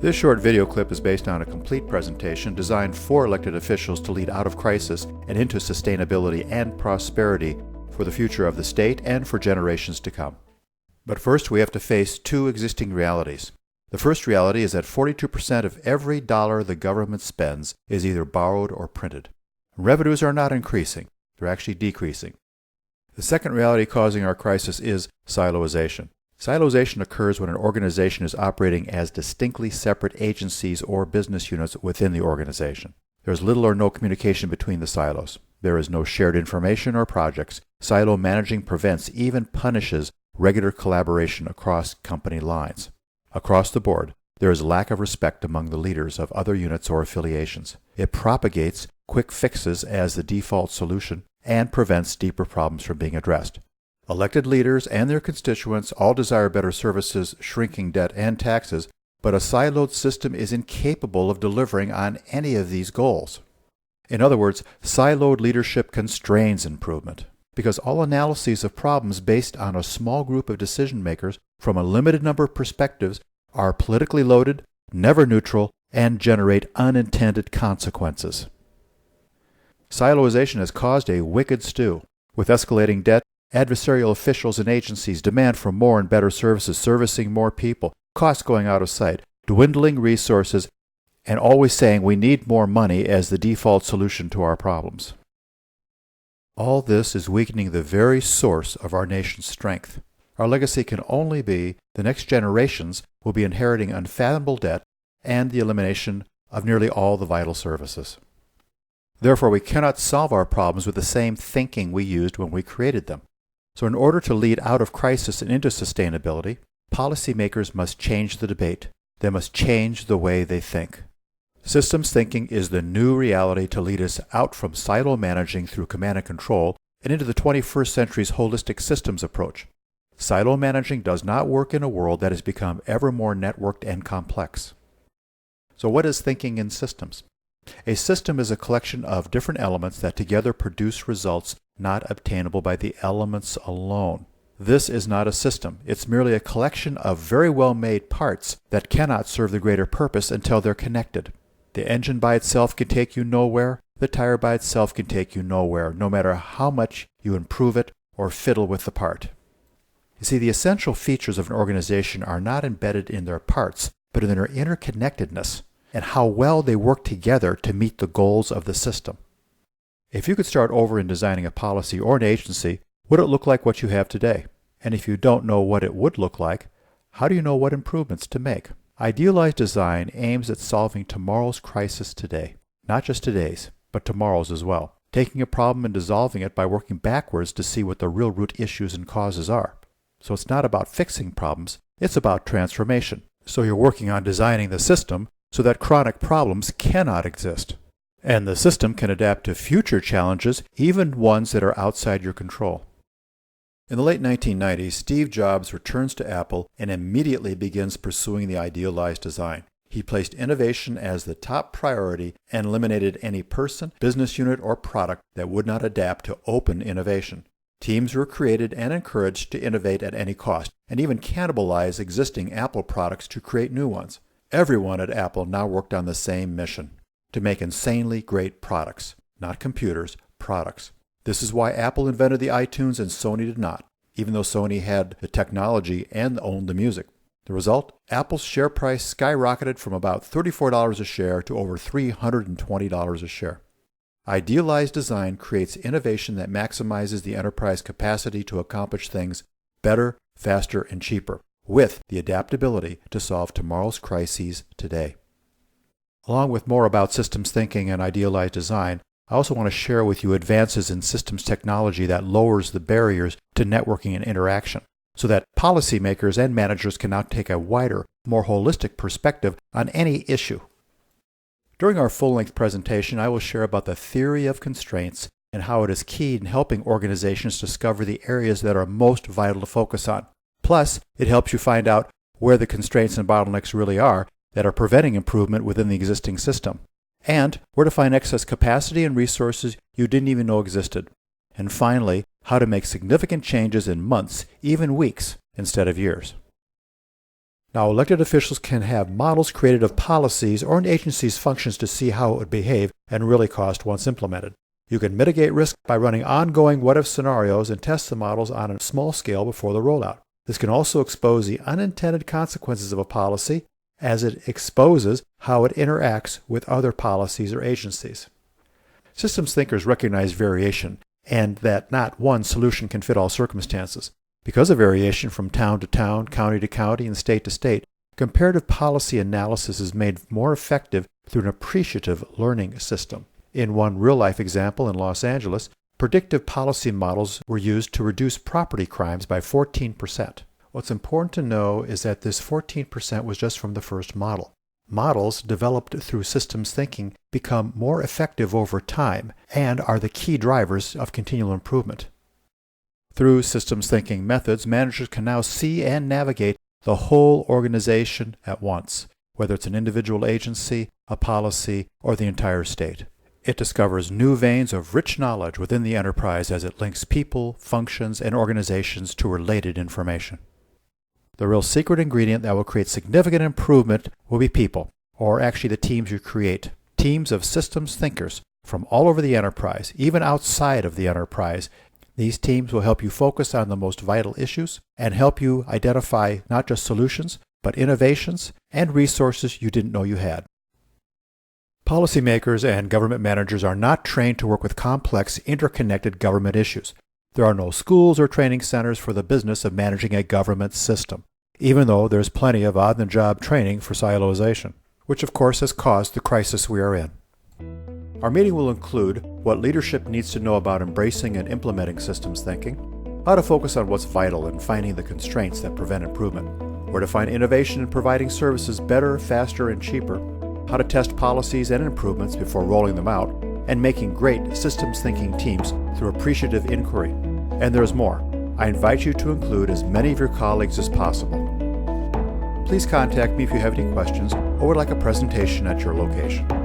This short video clip is based on a complete presentation designed for elected officials to lead out of crisis and into sustainability and prosperity for the future of the state and for generations to come. But first, we have to face two existing realities. The first reality is that 42% of every dollar the government spends is either borrowed or printed. Revenues are not increasing, they're actually decreasing. The second reality causing our crisis is silo-ization. Silo-ization occurs when an organization is operating as distinctly separate agencies or business units within the organization. There is little or no communication between the silos. There is no shared information or projects. Silo managing prevents, even punishes, regular collaboration across company lines. Across the board, there is a lack of respect among the leaders of other units or affiliations. It propagates quick fixes as the default solution and prevents deeper problems from being addressed. Elected leaders and their constituents all desire better services, shrinking debt and taxes, but a siloed system is incapable of delivering on any of these goals. In other words, siloed leadership constrains improvement, because all analyses of problems based on a small group of decision makers from a limited number of perspectives are politically loaded, never neutral, and generate unintended consequences. Silo-ization has caused a wicked stew, with escalating debt, adversarial officials and agencies demand for more and better services, servicing more people, costs going out of sight, dwindling resources, and always saying we need more money as the default solution to our problems. All this is weakening the very source of our nation's strength. Our legacy can only be the next generations will be inheriting unfathomable debt and the elimination of nearly all the vital services. Therefore, we cannot solve our problems with the same thinking we used when we created them. So in order to lead out of crisis and into sustainability, policymakers must change the debate. They must change the way they think. Systems thinking is the new reality to lead us out from silo managing through command and control and into the 21st century's holistic systems approach. Silo managing does not work in a world that has become ever more networked and complex. So what is thinking in systems? A system is a collection of different elements that together produce results not obtainable by the elements alone. This is not a system. It's merely a collection of very well-made parts that cannot serve the greater purpose until they're connected. The engine by itself can take you nowhere. The tire by itself can take you nowhere, no matter how much you improve it or fiddle with the part. You see, the essential features of an organization are not embedded in their parts, but in their interconnectedness and how well they work together to meet the goals of the system. If you could start over in designing a policy or an agency, would it look like what you have today? And if you don't know what it would look like, how do you know what improvements to make? Idealized design aims at solving tomorrow's crisis today. Not just today's, but tomorrow's as well. Taking a problem and dissolving it by working backwards to see what the real root issues and causes are. So it's not about fixing problems, it's about transformation. So you're working on designing the system so that chronic problems cannot exist. And the system can adapt to future challenges, even ones that are outside your control. In the late 1990s, Steve Jobs returns to Apple and immediately begins pursuing the idealized design. He placed innovation as the top priority and eliminated any person, business unit, or product that would not adapt to open innovation. Teams were created and encouraged to innovate at any cost, and even cannibalize existing Apple products to create new ones. Everyone at Apple now worked on the same mission: to make insanely great products, not computers, products. This is why Apple invented the iTunes and Sony did not, even though Sony had the technology and owned the music. The result? Apple's share price skyrocketed from about $34 a share to over $320 a share. Idealized design creates innovation that maximizes the enterprise capacity to accomplish things better, faster, and cheaper, with the adaptability to solve tomorrow's crises today. Along with more about systems thinking and idealized design, I also want to share with you advances in systems technology that lowers the barriers to networking and interaction, so that policymakers and managers can now take a wider, more holistic perspective on any issue. During our full-length presentation, I will share about the theory of constraints and how it is key in helping organizations discover the areas that are most vital to focus on. Plus, it helps you find out where the constraints and bottlenecks really are that are preventing improvement within the existing system, and where to find excess capacity and resources you didn't even know existed. And finally, how to make significant changes in months, even weeks, instead of years. Now, elected officials can have models created of policies or an agency's functions to see how it would behave and really cost once implemented. You can mitigate risk by running ongoing what-if scenarios and test the models on a small scale before the rollout. This can also expose the unintended consequences of a policy as it exposes how it interacts with other policies or agencies. Systems thinkers recognize variation and that not one solution can fit all circumstances. Because of variation from town to town, county to county, and state to state, comparative policy analysis is made more effective through an appreciative learning system. In one real-life example in Los Angeles, predictive policy models were used to reduce property crimes by 14%. What's important to know is that this 14% was just from the first model. Models developed through systems thinking become more effective over time and are the key drivers of continual improvement. Through systems thinking methods, managers can now see and navigate the whole organization at once, whether it's an individual agency, a policy, or the entire state. It discovers new veins of rich knowledge within the enterprise as it links people, functions, and organizations to related information. The real secret ingredient that will create significant improvement will be people, or actually the teams you create. Teams of systems thinkers from all over the enterprise, even outside of the enterprise. These teams will help you focus on the most vital issues and help you identify not just solutions, but innovations and resources you didn't know you had. Policymakers and government managers are not trained to work with complex, interconnected government issues. There are no schools or training centers for the business of managing a government system, even though there's plenty of on-the-job training for Silo-ization, which of course has caused the crisis we are in. Our meeting will include what leadership needs to know about embracing and implementing systems thinking, how to focus on what's vital and finding the constraints that prevent improvement, where to find innovation in providing services better, faster, and cheaper, how to test policies and improvements before rolling them out, and making great systems thinking teams through appreciative inquiry. And there's more. I invite you to include as many of your colleagues as possible. Please contact me if you have any questions or would like a presentation at your location.